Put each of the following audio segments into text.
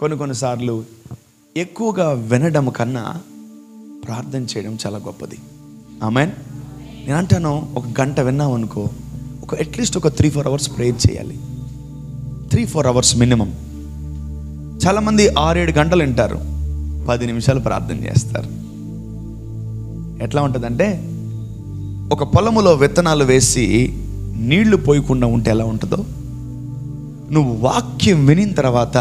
కొన్నిసార్లు ఎక్కువగా వినడం కన్నా ప్రార్థన చేయడం చాలా గొప్పది. ఆమేన్. నేను అంటాను, ఒక గంట విన్నాం అనుకో, అట్లీస్ట్ ఒక 3-4 అవర్స్ ప్రేయర్ చేయాలి. 3-4 అవర్స్ మినిమం. చాలామంది 6-7 గంటలు వింటారు, 10 నిమిషాలు ప్రార్థన చేస్తారు. ఎట్లా ఉంటుందంటే, ఒక పొలములో విత్తనాలు వేసి నీళ్లు పోయకుండా ఉంటే ఎలా ఉంటుందో, నువ్వు వాక్యం వినిన తర్వాత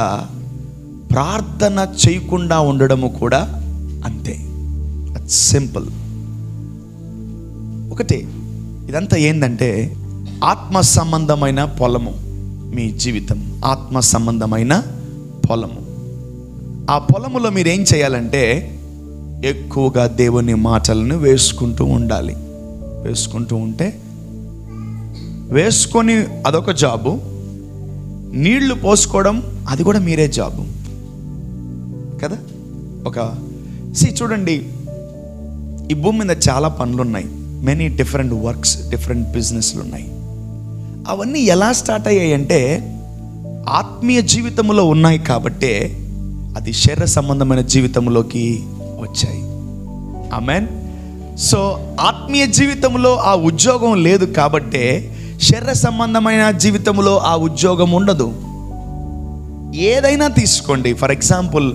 ప్రార్థన చేయకుండా ఉండడము కూడా అంతే. సింపుల్. ఒకటే, ఇదంతా ఏంటంటే ఆత్మ సంబంధమైన పొలము. మీ జీవితం ఆత్మ సంబంధమైన పొలము. ఆ పొలములో మీరు ఏం చేయాలంటే ఎక్కువగా దేవుని మాటలను వేసుకుంటూ ఉండాలి. వేసుకుంటూ ఉంటే, వేసుకొని అదొక జాబు, నీళ్లు పోసుకోవడం అది కూడా మీరే జాబు కదా. చూడండి, ఈ భూమి మీద చాలా పనులు ఉన్నాయి. మెనీ డిఫరెంట్ వర్క్స్, డిఫరెంట్ బిజినెస్లు ఉన్నాయి. అవన్నీ ఎలా స్టార్ట్ అయ్యాయి అంటే ఆత్మీయ జీవితంలో ఉన్నాయి కాబట్టే అది శరీర సంబంధమైన జీవితంలోకి వచ్చాయి. ఆమేన్. సో ఆత్మీయ జీవితంలో ఆ ఉద్యోగం లేదు కాబట్టే శరీర సంబంధమైన జీవితంలో ఆ ఉద్యోగం ఉండదు. ఏదైనా తీసుకోండి, ఫర్ ఎగ్జాంపుల్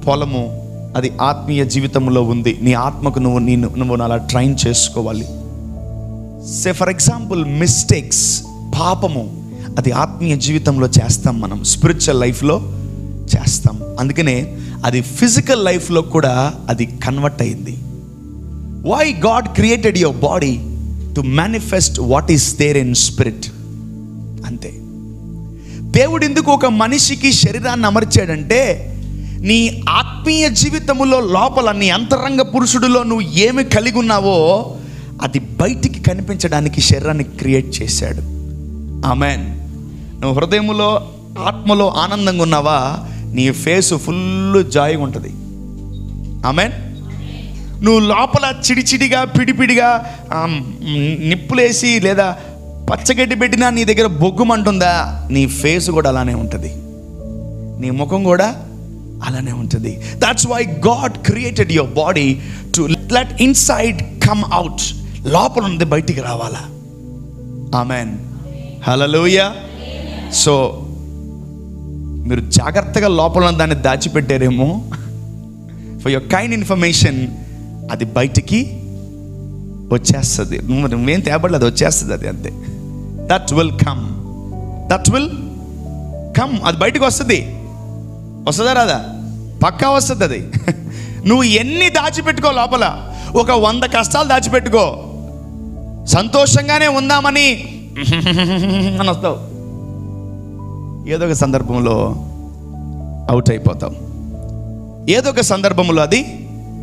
పొలము అది ఆత్మీయ జీవితంలో ఉంది. నీ ఆత్మకు నువ్వు అలా ట్రైన్ చేసుకోవాలి. ఫర్ ఎగ్జాంపుల్ మిస్టేక్స్, పాపము, అది ఆత్మీయ జీవితంలో చేస్తాం, మనం స్పిరిచువల్ లైఫ్లో చేస్తాం. అందుకనే అది ఫిజికల్ లైఫ్లో కూడా అది కన్వర్ట్ అయింది. Why God created your body to manifest what is there in spirit. అంతే. దేవుడు ఎందుకు ఒక మనిషికి శరీరాన్ని అమర్చాడంటే, నీ ఆత్మీయ జీవితంలో లోపల నీ అంతరంగ పురుషుడిలో నువ్వు ఏమి కలిగి ఉన్నావో అది బయటికి కనిపించడానికి శరీరాన్ని క్రియేట్ చేశాడు. ఆమేన్. నువ్వు హృదయములో ఆత్మలో ఆనందంగా ఉన్నావా, నీ ఫేస్ ఫుల్ జాయిగా ఉంటుంది. ఆమేన్. నువ్వు లోపల చిడిచిడిగా పిడిపిడిగా నిప్పులేసి లేదా పచ్చగడ్డి పెట్టినా నీ దగ్గర బొగ్గుమంటుందా, నీ ఫేస్ కూడా అలానే ఉంటుంది, నీ ముఖం కూడా అలానే ఉంటుంది. That's why God created your body to let inside come out. లోపల ఉంది బయటికి రావాలా. ఆమేన్. హల్లెలూయా. సో మీరు జాగ్రత్తగా లోపల ఉన్న దాన్ని దాచిపెట్టారేమో. ఫర్ యువర్ కైండ్ ఇన్ఫర్మేషన్, అది బయటికి వచ్చేస్తుంది. నువ్వేం తేబడలేదు, వచ్చేస్తుంది అది అంతే. That will come. అది బయటకు వస్తుంది. వస్తుందా రాదా? పక్కా వస్తుంది అది. నువ్వు ఎన్ని దాచిపెట్టుకో లోపల, ఒక 100 కష్టాలు దాచిపెట్టుకో, సంతోషంగానే ఉందామని అని వస్తావు, ఏదో ఒక సందర్భంలో అవుట్ అయిపోతావు. ఏదో ఒక సందర్భంలో అది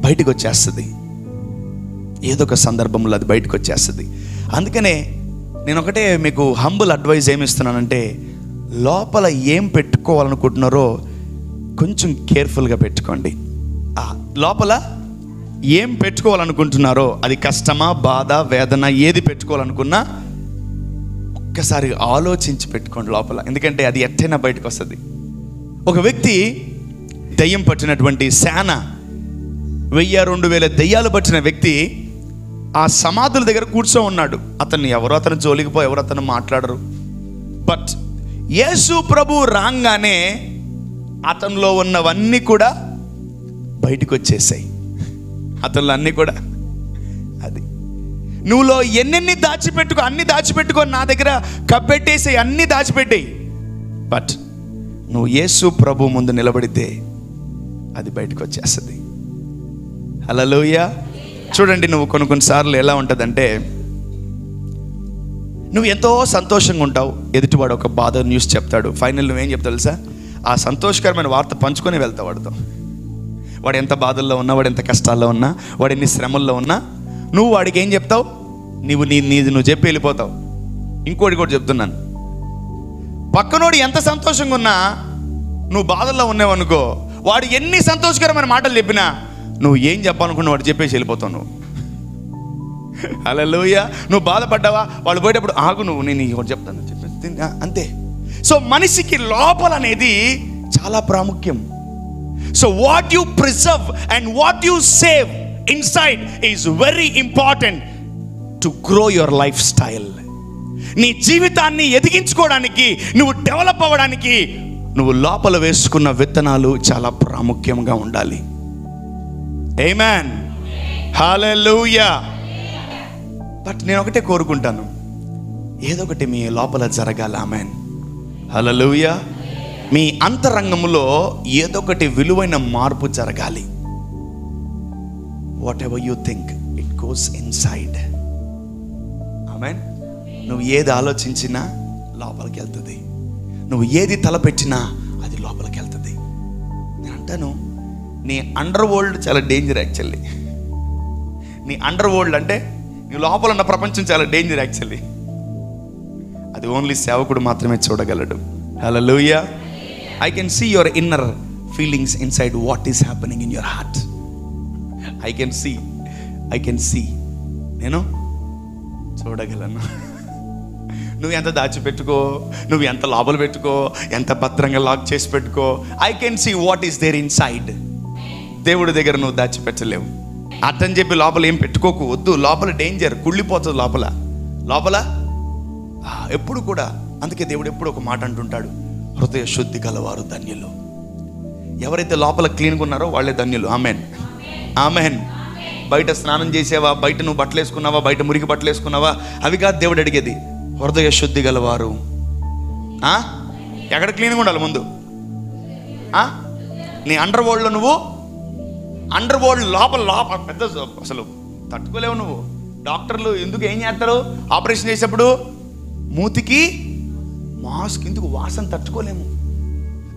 బయటకు వచ్చేస్తుంది. అందుకనే నేను ఒకటే మీకు హంబుల్ అడ్వైజ్ ఏమిస్తున్నానంటే, లోపల ఏం పెట్టుకోవాలనుకుంటున్నారో కొంచెం కేర్ఫుల్గా పెట్టుకోండి. లోపల ఏం పెట్టుకోవాలనుకుంటున్నారో, అది కష్టమా, బాధ, వేదన, ఏది పెట్టుకోవాలనుకున్నా ఒక్కసారి ఆలోచించి పెట్టుకోండి లోపల. ఎందుకంటే అది ఎట్టైనా బయటకు వస్తుంది. ఒక వ్యక్తి దెయ్యం పట్టినటువంటి సేన, 1000-2000 దెయ్యాలు పట్టిన వ్యక్తి ఆ సమాధుల దగ్గర కూర్చో ఉన్నాడు. అతను జోలికి పోయి ఎవరు అతను మాట్లాడరు. బట్ యేసు ప్రభు రాగానే అతనిలో ఉన్నవన్నీ కూడా బయటకు వచ్చేసాయి. అతనిలో అన్నీ కూడా అది. నువ్వులో ఎన్నెన్ని దాచిపెట్టుకో, అన్ని దాచిపెట్టుకో, నా దగ్గర కప్పెట్టేసాయి, అన్ని దాచిపెట్టాయి. బట్ నువ్వు యేసు ప్రభు ముందు నిలబడితే అది బయటకు వచ్చేస్తుంది. హల్లెలూయా. చూడండి, నువ్వు కొన్నిసార్లు ఎలా ఉంటుందంటే, నువ్వు ఎంతో సంతోషంగా ఉంటావు, ఎదుటివాడు ఒక బాధ న్యూస్ చెప్తాడు, ఫైనల్ నువ్వేం చెప్తావు తెలుసా? ఆ సంతోషకరమైన వార్త పంచుకొని వెళ్తావు వాడితో. వాడు ఎంత బాధల్లో ఉన్నా, వాడు ఎంత కష్టాల్లో ఉన్నా, వాడు ఎన్ని శ్రమల్లో ఉన్నా, నువ్వు వాడికి ఏం చెప్తావు? నువ్వు చెప్పి వెళ్ళిపోతావు. ఇంకోటి కూడా చెప్తున్నాను, పక్కనోడు ఎంత సంతోషంగా ఉన్నా నువ్వు బాధల్లో ఉన్నావనుకో, వాడు ఎన్ని సంతోషకరమైన మాటలు చెప్పినా నువ్వు ఏం చెప్పాలనుకున్నా వాడు చెప్పేసి వెళ్ళిపోతావు నువ్వు. హల్లెలూయా. నువ్వు బాధపడ్డావా, వాళ్ళు పోయేటప్పుడు ఆగు, నేను ఒకటి చెప్తాను చెప్పేసి అంతే. సో మనిషికి లోపల అనేది చాలా ప్రాముఖ్యం. So what you preserve and what you save inside is very important to grow your life style. నీ జీవితాన్ని ఎదిగించుకోవడానికి, నువ్వు డెవలప్ అవ్వడానికి నువ్వు లోపల వేసుకున్న విత్తనాలు చాలా ప్రాముఖ్యంగా ఉండాలి. ఆమేన్, హల్లెలూయా. బట్ నేను ఒకటే కోరుకుంటాను, ఏదో ఒకటి మీ లోపల జరగాలి. ఆమేన్, హల్లెలూయా. మీ అంతరంగంలో ఏదో ఒకటి విలువైన మార్పు జరగాలి. Whatever you think it goes inside. Amen. నువ్వు ఏది ఆలోచించినా లోపలికి వెళ్తుంది, నువ్వు ఏది తలపెట్టినా అది లోపలికి వెళ్తుంది. నేను అంటాను, నీ అండర్ వరల్డ్ చాలా డేంజర్ యాక్చువల్లీ. నీ అండర్ వరల్డ్ అంటే నీ లోపల ఉన్న ప్రపంచం చాలా డేంజర్ యాక్చువల్లీ. అది ఓన్లీ సేవకుడు మాత్రమే చూడగలడు. హల్లెలూయా. I can see your inner feelings inside what is happening in your heart. I can see. నేను చూడగలను. నువ్వు ఎంత దాచిపెట్టుకో, నువ్వు ఎంత లోపల పెట్టుకో, ఎంత భద్రంగా లాక్ చేసి పెట్టుకో, I can see what is there inside. దేవుడి దగ్గర నువ్వు దాచిపెట్టలేవు. అర్థం చెప్పి లోపల ఏం పెట్టుకోకు, వద్దు. లోపల డేంజర్, కుళ్ళిపోతుంది లోపల ఎప్పుడు కూడా. అందుకే దేవుడు ఎప్పుడు ఒక మాట అంటుంటాడు, హృదయ శుద్ధి గలవారు ధన్యులు. ఎవరైతే లోపల క్లీన్గా ఉన్నారో వాళ్ళే ధన్యులు. Amen, amen. బయట స్నానం చేసావా, బయట నువ్వు బట్టలు వేసుకున్నావా, బయట మురికి బట్టలు వేసుకున్నావా, అవి కాదు దేవుడు అడిగేది. హృదయ శుద్ధి గలవారు. ఎక్కడ క్లీన్గా ఉండాలి ముందు? నీ అండర్ వరల్డ్లో నువ్వు, అండర్ వరల్డ్ లోపల పెద్ద అసలు తట్టుకోలేవు నువ్వు. డాక్టర్లు ఎందుకు ఏం చేస్తారు ఆపరేషన్ చేసేప్పుడు? మూతికి మాస్క్ ఎందుకు? వాసన తట్టుకోలేము.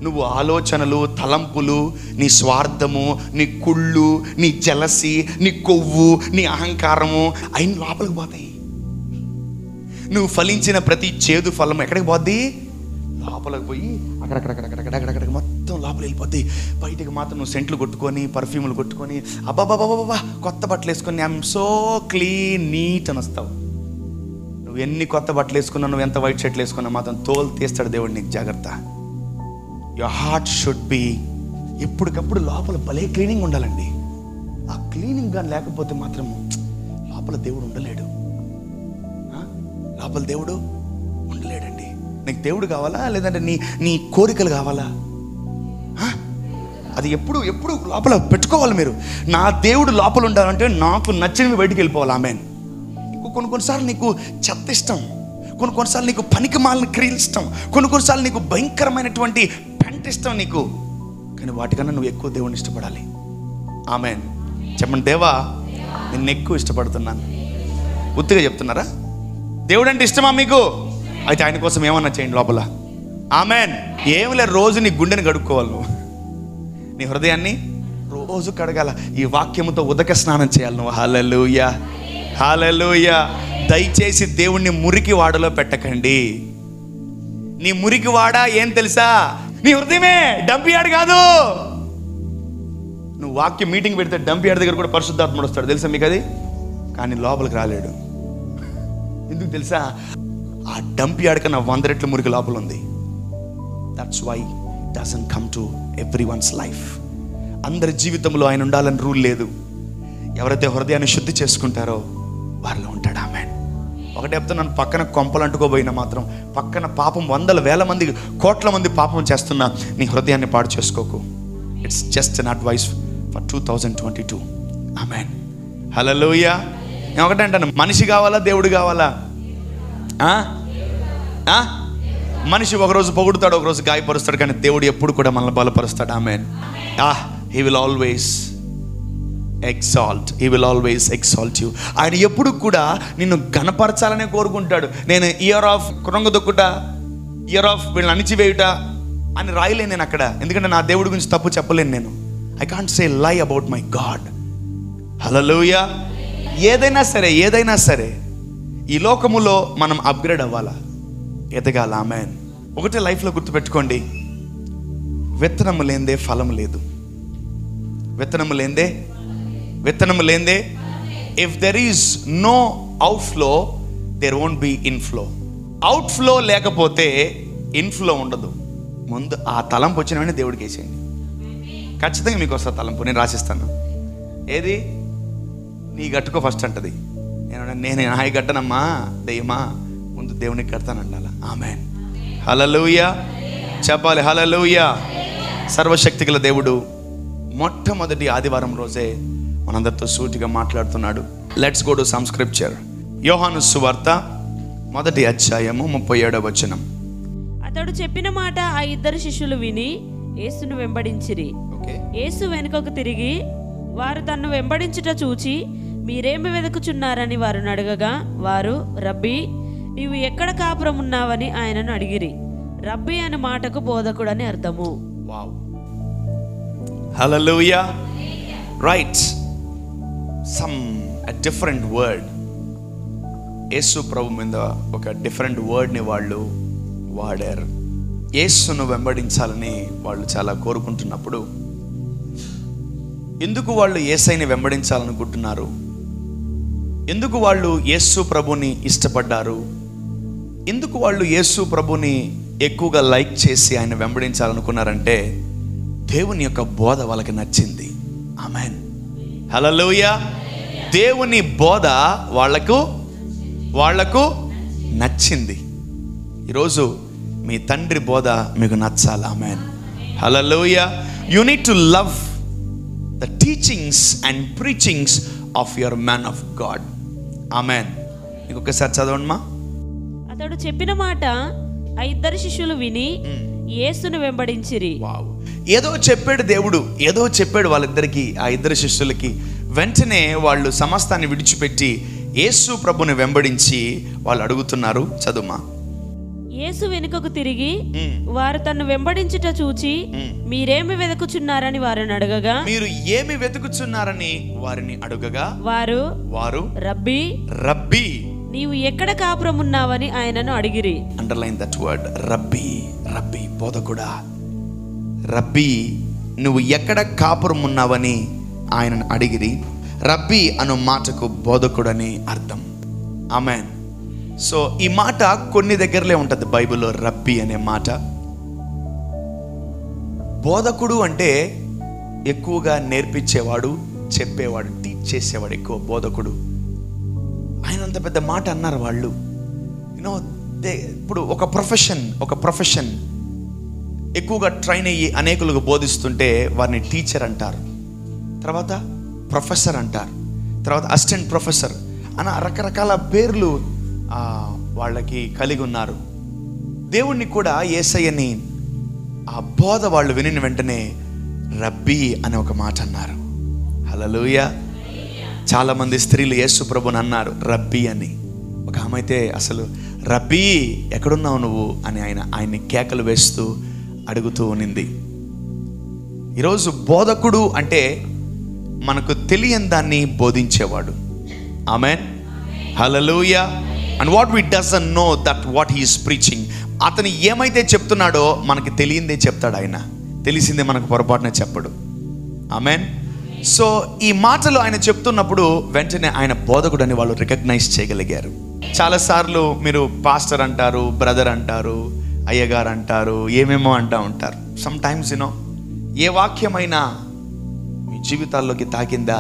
నువ్వు ఆలోచనలు, తలంపులు, నీ స్వార్థము, నీ కుళ్ళు, నీ జలసి, నీ కొవ్వు, నీ అహంకారము అయిన లోపలికి పోతాయి. నువ్వు ఫలించిన ప్రతి చేదు ఫలం ఎక్కడికి పోద్ది? లోపలికి పోయి అక్కడక్కడ మొత్తం లోపల వెళ్ళిపోద్ది. బయటికి మాత్రం నువ్వు సెంట్లు కొట్టుకొని, పర్ఫ్యూములు కొట్టుకొని, అబ్బాబాబాబా కొత్త బట్టలు వేసుకొని ఐఎమ్ సో క్లీన్ నీట్ అని వస్తావు. నువ్వు ఎన్ని కొత్త బట్టలు వేసుకున్నా, నువ్వు ఎంత వైట్ షర్ట్లు వేసుకున్నా మాత్రం తోలు తీస్తాడు దేవుడు నీకు. జాగ్రత్త. యువర్ హార్ట్ షుడ్ బి ఎప్పటికప్పుడు లోపల భలే క్లీనింగ్ ఉండాలండి. ఆ క్లీనింగ్ కానీ లేకపోతే మాత్రం లోపల దేవుడు ఉండలేడు. లోపల దేవుడు ఉండలేడండి. నీకు దేవుడు కావాలా, లేదంటే నీ కోరికలు కావాలా? అది ఎప్పుడు లోపల పెట్టుకోవాలి మీరు. నా దేవుడు లోపల ఉండాలంటే నాకు నచ్చినవి బయటికి వెళ్ళిపోవాలి. ఆమెన్. కొన్నిసార్లు నీకు చెత్త ఇష్టం, కొన్నిసార్లు నీకు పనికి మాలిన క్రియలు ఇష్టం, కొన్నిసార్లు నీకు భయంకరమైనటువంటి పెంట ఇష్టం నీకు. కానీ వాటికన్నా నువ్వు ఎక్కువ దేవుడిని ఇష్టపడాలి. ఆమెన్. చెప్పండి, దేవా నిన్ను ఎక్కువ ఇష్టపడుతున్నాను. ఉత్తిగా చెప్తున్నారా? దేవుడు అంటే ఇష్టమా మీకు? అయితే ఆయన కోసం ఏమన్నా చేయండి లోపల. ఆమెన్. ఏమి లేదు, రోజు నీ గుండెని కడుక్కోవాలి. నువ్వు నీ హృదయాన్ని రోజు కడగాల. ఈ వాక్యముతో ఉదక స్నానం చేయాలి నువ్వు. హల్లెలూయా, హల్లెలూయా. దయచేసి దేవుణ్ణి మురికి వాడలో పెట్టకండి. నీ మురికి వాడ ఏం తెలుసా? నీ హృదయమే, డంప్ యార్డ్ కాదు. నువ్వు వాక్యం మీటింగ్ పెడితే డంప్ యార్డ్ దగ్గర కూడా పరిశుద్ధాత్ముడు వస్తాడు, తెలుసా మీకు అది? కానీ లోపలికి రాలేడు. ఎందుకు తెలుసా? ఆ డంప్ యార్డ్ కన్నా 100 రెట్లు మురికి లోపల ఉంది. That's why it doesn't come to everyone's life. అందరి జీవితంలో ఆయన ఉండాలని రూల్ లేదు. ఎవరైతే హృదయాన్ని శుద్ధి చేసుకుంటారో వారిలో ఉంటాడు. ఆమెన్. ఒకటే చెప్తున్నాను, పక్కన కొంపలు అంటుకోబోయినా మాత్రం, పక్కన పాపం 100,000 మంది, కోట్ల మంది పాపం చేస్తున్నా నీ హృదయాన్ని పాడు చేసుకోకు. It's just an advice for 2022. Amen, hallelujah. నేను ఒకటే అంటాను, మనిషి కావాలా దేవుడు కావాలా? మనిషి ఒకరోజు పొగుడుతాడు, ఒకరోజు గాయపరుస్తాడు, కానీ దేవుడు ఎప్పుడు కూడా మనల్ని బలపరుస్తాడు. Amen. He will always exalt. He will always exalt you. ఆయన ఎప్పుడు కూడా నిన్ను ఘనపరచాలనే కోరుకుంటాడు. నేను ఇయర్ ఆఫ్ కృంగదొక్కుట, ఇయర్ ఆఫ్ వీళ్ళని అణిచివేయుట అని రాయలేను నేను అక్కడ. ఎందుకంటే నా దేవుడి గురించి తప్పు చెప్పలేను నేను. ఐ కాంట్ సే లై అబౌట్ మై గాడ్. హల్లెలూయా. ఏదైనా సరే ఈ లోకములో మనం అప్గ్రేడ్ అవ్వాలా, ఎదగాల. ఆమెన్. ఒకటే లైఫ్లో గుర్తుపెట్టుకోండి, విత్తనము లేందే ఫలం లేదు. విత్తనము లేందే if there is no outflow, there won't be inflow. Outflow లేకపోతే ఇన్ఫ్లో ఉండదు. ముందు ఆ తలంపు వచ్చిన వెంటనే దేవుడికి వేసేయండి. ఖచ్చితంగా మీకు వస్తుంది తలంపు. నేను రాసిస్తాను. ఏది నీ గట్టుకో ఫస్ట్ అంటది. నేను హాయి కట్టనమ్మా దెయ్యమా, ముందు దేవునికి కడతానండాల. ఆమేన్, హల్లెలూయా చెప్పాలి. హల్లెలూయా. సర్వశక్తిగల దేవుడు మొట్టమొదటి ఆదివారం రోజే మనందరితో సూటిగా మాట్లాడుతున్నాడు. Let's go to some scripture. యోహాను సువార్త 1వ అధ్యాయము 37వ వచనం. అతడు చెప్పిన మాట ఆ ఇద్దరు శిష్యులు విని యేసును వెంబడించిరి. యేసు వెనుకకు తిరిగి వారు తన్ను వెంబడించుట చూచి మీరేమి వెతుకుచున్నారని వారిని అడగగా వారు, రబ్బీ, నీవు ఎక్కడ కాపురం ఉన్నావని ఆయనను అడిగిరి. రబ్బీ అనే మాటకు బోధకుడని అర్థము. Wow, hallelujah. Right, a different word. యేసు ప్రభు మీద ఒక డిఫరెంట్ వర్డ్ని వాళ్ళు వాడారు. యేసును వెంబడించాలని వాళ్ళు చాలా కోరుకుంటున్నప్పుడు ఎందుకు వాళ్ళు యేసయ్యని వెంబడించాలనుకుంటున్నారు? ఎందుకు వాళ్ళు యేసు ప్రభుని ఇష్టపడ్డారు? ఎందుకు వాళ్ళు యేసు ప్రభుని ఎక్కువగా లైక్ చేసి ఆయన వెంబడించాలనుకున్నారంటే దేవుని యొక్క బోధ వాళ్ళకి నచ్చింది. ఆమేన్, హల్లెలూయా. దేవుని బోధ వాళ్లకు నచ్చింది. ఈరోజు మీ తండ్రి బోధ మీకు నచ్చాలి. Amen, hallelujah. You need to love the teachings and preachings of your man of God. Amen. ఇంకొకసారి చదవండి. అతడు చెప్పిన మాట ఆ ఇద్దరు శిష్యులు విని యేసును వెంబడించిరి. వావ్, ఏదో చెప్పాడు దేవుడు, ఏదో చెప్పాడు వాళ్ళిద్దరికి, ఆ ఇద్దరు శిష్యులకి. వెంటనే వాళ్ళు సమస్తాన్ని విడిచిపెట్టి యేసు ప్రభుని వెంబడించి వాళ్ళు అడుగుతున్నారు. చదువుమా. యేసు వెనుకకు తిరిగి వారు తన్ను వెంబడించుట చూచి మీరేమి వెతుకుచున్నారని వారిని అడగగా, మీరు ఏమి వెతుకుచున్నారని వారిని అడగగా వారు రబ్బీ, నీవు ఎక్కడ కాపురం ఉన్నావని ఆయనను అడిగిరి. అండర్లైన్ దట్ వర్డ్, రబ్బీ. రబ్బీ, బోధకుడా. రబ్బీ, నువ్వు ఎక్కడ కాపురం ఉన్నావని ఆయనను అడిగిరి. రబ్బీ అను మాటకు బోధకుడని అర్థం. ఆమేన్. సో ఈ మాట కొన్ని దగ్గరలే ఉంటుంది బైబిల్లో, రబ్బీ అనే మాట. బోధకుడు అంటే ఎక్కువగా నేర్పించేవాడు, చెప్పేవాడు, టీచ్ చేసేవాడు ఎక్కువ బోధకుడు. ఆయన అంత పెద్ద మాట అన్నారు వాళ్ళు. ఇప్పుడు ఒక ప్రొఫెషన్ ఎక్కువగా ట్రైన్ అయ్యి అనేకులకు బోధిస్తుంటే వారిని టీచర్ అంటారు, తర్వాత ప్రొఫెసర్ అంటారు, తర్వాత అసిస్టెంట్ ప్రొఫెసర్ అని రకరకాల పేర్లు వాళ్ళకి కలిగి ఉన్నారు. దేవుణ్ణి కూడా యేసయ్యని ఆ బోధ వాళ్ళు వినిన వెంటనే రబ్బీ అనే ఒక మాట అన్నారు. హల్లెలూయా. చాలామంది స్త్రీలు యేసు ప్రభుని అన్నారు రబ్బీ అని. ఒక ఆమె అయితే అసలు రబ్బీ ఎక్కడున్నావు నువ్వు అని ఆయన్ని కేకలు వేస్తూ అడుగుతూ ఉన్నింది. ఈరోజు బోధకుడు అంటే మనకు తెలియని దాన్ని బోధించేవాడు. Amen, hallelujah. And what we doesn't know that what he is preaching. అతను ఏమైతే చెప్తున్నాడో మనకి తెలియందే చెప్తాడు ఆయన, తెలిసిందే మనకు పొరపాటున చెప్పడు. ఆమేన్. సో ఈ మాటలు ఆయన చెప్తున్నప్పుడు వెంటనే ఆయన బోధకుడు అని వాళ్ళు రికగ్నైజ్ చేయగలిగారు. చాలాసార్లు మీరు పాస్టర్ అంటారు, బ్రదర్ అంటారు, అయ్యగారు అంటారు, ఏమేమో అంటూ ఉంటారు. సమ్ టైమ్స్ ఏ వాక్యమైనా మీ జీవితాల్లోకి తాకిందా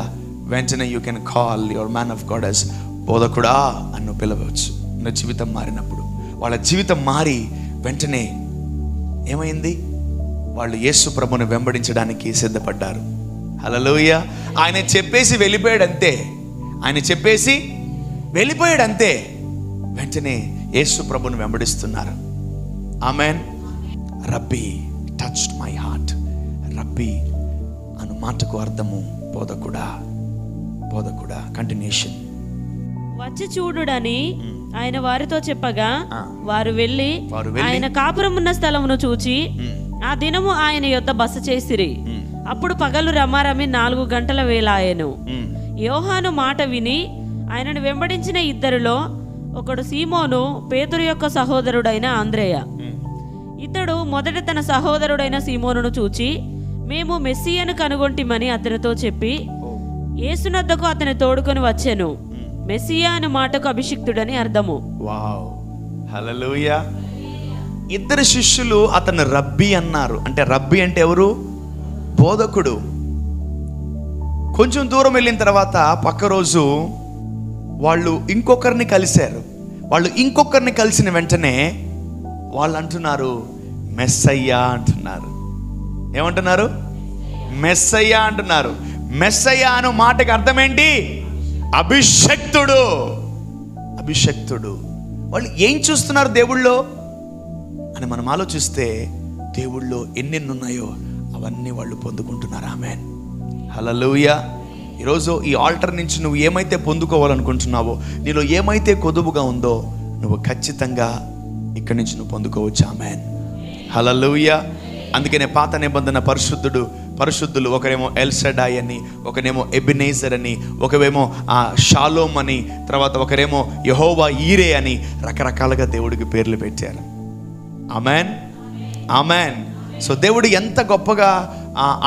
వెంటనే you can call your man of God as బోధకుడా అన్ను పిలవచ్చు. నా జీవితం మారినప్పుడు, వాళ్ళ జీవితం మారి వెంటనే ఏమైంది? వాళ్ళు యేసు ప్రభుని వెంబడించడానికి సిద్ధపడ్డారు. హల్లెలూయా. ఆయన చెప్పేసి వెళ్ళిపోయాడంతే. వెంటనే యేసు ప్రభుని వెంబడిస్తున్నారు. Amen. Rabbi touched my heart. Rabbi అను మాటకు అర్థము బోధకుడా. కంటిన్యూషన్. వచ్చి చూడుడని ఆయన వారితో చెప్పగా వారు వెళ్ళి ఆయన కాపురం ఉన్న స్థలమును చూచి ఆ దినము ఆయన యొద్ద బస చేసిరి. అప్పుడు పగలు రమారమి 4 గంటల వేళ ఆయను. యోహాను మాట విని ఆయనను వెంబడించిన ఇద్దరిలో ఒకడు సీమోను, పేతురు యొక్క సహోదరుడైన ఆంద్రేయ. ఇతడు మొదట తన సహోదరుడైన సీమోనును చూచి మేము మెస్సియను కనుగొంటిమని అతనితో చెప్పి యేసునద్దకు అతని తోడుకొని వచ్చెను. మెస్సియా అనే మాటకు అభిషిక్తుడని అర్థము. వావ్, హల్లెలూయా. ఇద్దరు శిష్యులు అతను రబ్బీ అన్నారు. అంటే రబ్బీ అంటే ఎవరు? బోధకుడు. కొంచెం దూరం వెళ్ళిన తర్వాత పక్క రోజు వాళ్ళు ఇంకొకరిని కలిశారు. వాళ్ళు ఇంకొకరిని కలిసిన వెంటనే వాళ్ళు అంటున్నారు మెస్సయ్యా అంటున్నారు. ఏమంటున్నారు? మెస్సయ్యా అంటున్నారు. మెస్సయ్యా అనే మాటకి అర్థం ఏంటి? అభిషక్తుడు. అభిషక్తుడు. వాళ్ళు ఏం చూస్తున్నారు దేవుళ్ళో అని మనం ఆలోచిస్తే, దేవుళ్ళో ఎన్నెన్ని ఉన్నాయో అవన్నీ వాళ్ళు పొందుకుంటున్నారు. ఆమేన్, హల్లెలూయా. ఈరోజు ఈ ఆల్టర్ నుంచి నువ్వు ఏమైతే పొందుకోవాలనుకుంటున్నావో, నీలో ఏమైతే కొదువుగా ఉందో నువ్వు ఖచ్చితంగా ఇక్కడి నుంచి నువ్వు పొందుకోవచ్చు. ఆమేన్, హల్లెలూయా. అందుకనే పాత నిబంధన పరిశుద్ధులు ఒకరేమో ఎల్షడాయ్ అని, ఒకరేమో ఎబినేజర్ అని, ఒకరేమో షాలోమ్ అని, తర్వాత ఒకరేమో యెహోవా ఈరే అని రకరకాలుగా దేవుడికి పేర్లు పెట్టారు. ఆమేన్, ఆమేన్. సో దేవుడు ఎంత గొప్పగా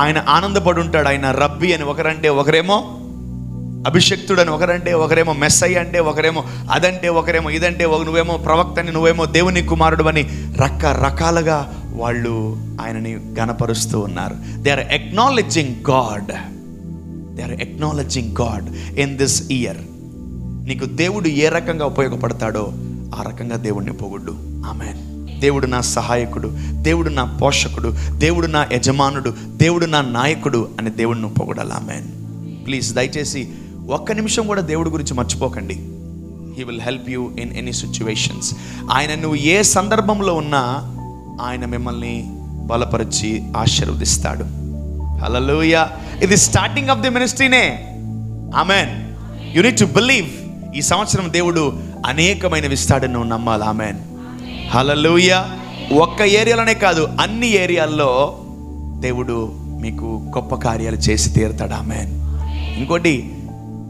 ఆయన ఆనందపడి ఉంటాడు. ఆయన రబ్బీ అని ఒకరంటే, ఒకరేమో అభిషక్తుడు అని ఒకరంటే, ఒకరేమో మెస్సయ్య అంటే, ఒకరేమో అదంటే, ఒకరేమో ఇదంటే, నువ్వేమో ప్రవక్త అని, నువ్వేమో దేవుని కుమారుడు అని రకరకాలుగా వాళ్ళు ఆయనని గణపరుస్తూ ఉన్నారు. They are acknowledging God. They are acknowledging God in this year. నీకు దేవుడు ఏ రకంగా ఉపయోగపడతాడో ఆ రకంగా దేవుడిని పొగుడు. ఆమేన్. దేవుడు నా సహాయకుడు, దేవుడు నా పోషకుడు, దేవుడు నా యజమానుడు, దేవుడు నా నాయకుడు అని దేవుడిని పొగడాలి. ఆమేన్. ప్లీజ్ దయచేసి ఒక్క నిమిషం కూడా దేవుడి గురించి మర్చిపోకండి. He will help you in any situations. ఆయన నువ్వు ఏ సందర్భంలో ఉన్నా ఆయన మిమ్మల్ని బలపరిచి ఆశీర్వదిస్తాడు. హల్లెలూయా. ఇది స్టార్టింగ్ ఆఫ్ ది మినిస్ట్రీనే. Amen. You need to believe. ఈ సంవత్సరం దేవుడు అనేకమైనవి ఇస్తాడని నువ్వు నమ్మాలి. ఆమేన్, హల్లెలూయా. ఒక్క ఏరియాలోనే కాదు, అన్ని ఏరియాల్లో దేవుడు మీకు గొప్ప కార్యాలు చేసి తీరుతాడు. ఆమేన్. ఇంకోటి,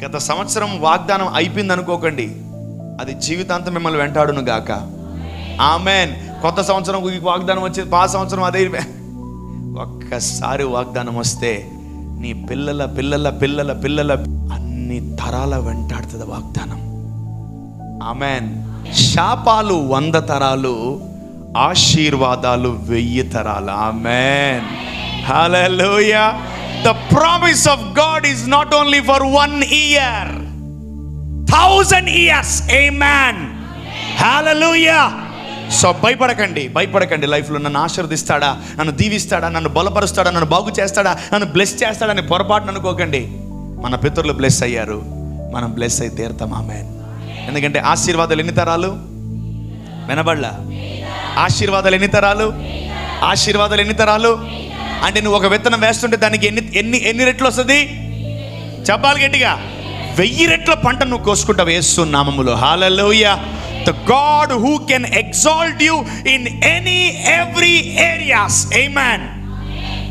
గత సంవత్సరం వాగ్దానం అయిపోయింది అనుకోకండి, అది జీవితాంతం మిమ్మల్ని వెంటాడును గాక. ఆమేన్. కొత్త సంవత్సరం వాగ్దానం వచ్చేది, పాత సంవత్సరం అదే. ఒక్కసారి వాగ్దానం వస్తే నీ పిల్లల పిల్లల పిల్లల పిల్లల అన్ని తరాల వెంటాడుతుంది వాగ్దానం. ఆమేన్. శాపాలు 100 తరాలు, ఆశీర్వాదాలు 1000 తరాలు. ఆమేన్, హల్లెలూయా. The promise of God is not only for 1 year, 1000 years. Amen, hallelujah. So భయపడకండి. లైఫ్లో నన్ను ఆశీర్వదిస్తాడా, నన్ను దీవిస్తాడా, నన్ను బలపరుస్తాడా, నన్ను బాగు చేస్తాడా, నన్ను బ్లెస్ చేస్తాడని పొరపాటును అనుకోకండి. మన పితరులు బ్లెస్ అయ్యారు, మనం బ్లెస్ అయి తీరుతాం. ఆమేన్. ఎందుకంటే ఆశీర్వాదాలు ఎన్ని తరాలు? వినబడలా? ఆశీర్వాదాలు ఎన్ని తరాలు? ఆశీర్వాదాలు ఎన్ని తరాలు? అంటే నువ్వు ఒక విత్తనం వేస్తుంటే దానికి ఎన్ని రెట్లు వస్తుంది? చెప్పాలి గట్టిగా. 1000 రెట్ల పంట నువ్వు కోసుకుంటావు యేసు నామములో. హల్లెలూయా. The God who can exalt you in every areas. Amen.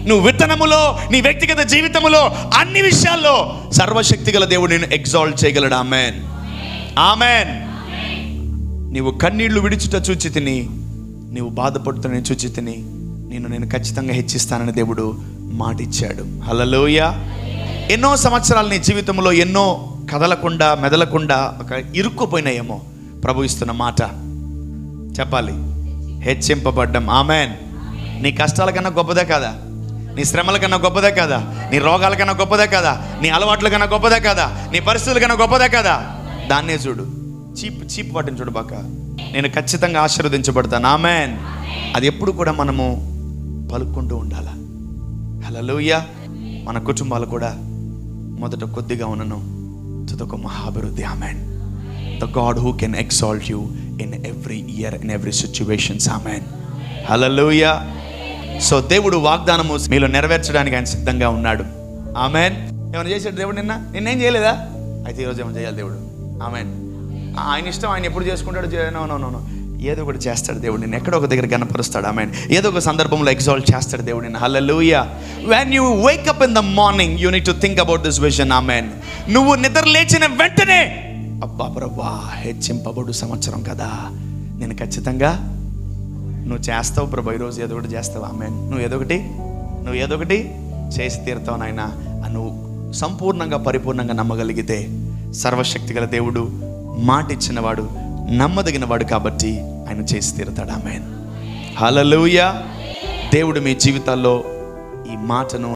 నువ్వు విత్తనములో, నీ వ్యక్తిగత జీవితములో, అన్ని విషయాల్లో సర్వశక్తి గల దేవుడు నిన్ను ఎగ్జాల్ట్ చేయగలడు. ఆమేన్, ఆమేన్. నీవు కన్నీళ్లు విడిచుట చూచి తిని, నీవు బాధపడుతున్న చూచి తిని, నేను ఖచ్చితంగా హెచ్చిస్తానని దేవుడు మాట ఇచ్చాడు. హల్లెలూయా. ఎన్నో సంవత్సరాలు నీ జీవితంలో ఎన్నో కదలకుండా మెదలకుండా ఒక ఇరుక్కుపోయినాయేమో, ప్రభు ఇస్తున్న మాట చెప్పాలి, హెచ్చింపబడ్డం. ఆమేన్. నీ కష్టాల కన్నా గొప్పదే కదా, నీ శ్రమల కన్నా గొప్పదే కదా, నీ రోగాల కన్నా గొప్పదే కదా, నీ అలవాట్ల కన్నా గొప్పదే కదా, నీ పరిస్థితుల కన్నా గొప్పదే కదా. దాన్నే చూడు, చీప్ వాటిని చూడు బాక. నేను ఖచ్చితంగా ఆశీర్వదించబడతాను. ఆమేన్. అది ఎప్పుడు కూడా మనము పలుకుంటూ ఉండాలి. హల్లెలూయా. మన కుటుంబాలు కూడా మొదట కొద్దిగా ఉన్నను, తుదకు మహాభివృద్ధి. ఆమేన్. The God who can exalt you in every year, in every situation. Amen, hallelujah. So దేవుడు వాగ్దానము మీలో నెరవేర్చడానికి ఆయన సిద్ధంగా ఉన్నాడు. ఆమేన్. ఏమైనా చేశాడు దేవుడు? నిన్నేం చేయలేదా? అయితే ఈరోజు ఏమైనా చేయాలి దేవుడు. ఆమేన్. ఆయన ఇష్టం, ఆయన ఎప్పుడు చేసుకుంటాడు? నో, ఏదో ఒకటి చేస్తాడు దేవుడు. నిన్ను ఎక్కడో ఒక దగ్గర గణపరుస్తాడు. ఆమేన్. ఏదో ఒక సందర్భంలో ఎగ్జాల్ట్ చేస్తాడు దేవుడు నిన్ను. హల్లెలూయా. When you wake up in the morning, you need to think about this vision. ఆమేన్. నువ్వు నిద్ర లేచిన వెంటనే, అబ్బా ప్రభా, హెచ్చింపబడు సంవత్సరం కదా, నేను ఖచ్చితంగా నువ్వు చేస్తావు ప్రభా, ఈరోజు ఏదో ఒకటి చేస్తావు. ఆమేన్. నువ్వు ఏదో ఒకటి చేసి తీరుతావు నాయన. నువ్వు సంపూర్ణంగా పరిపూర్ణంగా నమ్మగలిగితే, సర్వశక్తి గల దేవుడు మాట ఇచ్చినవాడు, నమ్మదగినవాడు కాబట్టి ఆయన చేసి తీరుతాడు. ఆమేన్. హల్లెలూయా. దేవుడు మీ జీవితాల్లో ఈ మాటను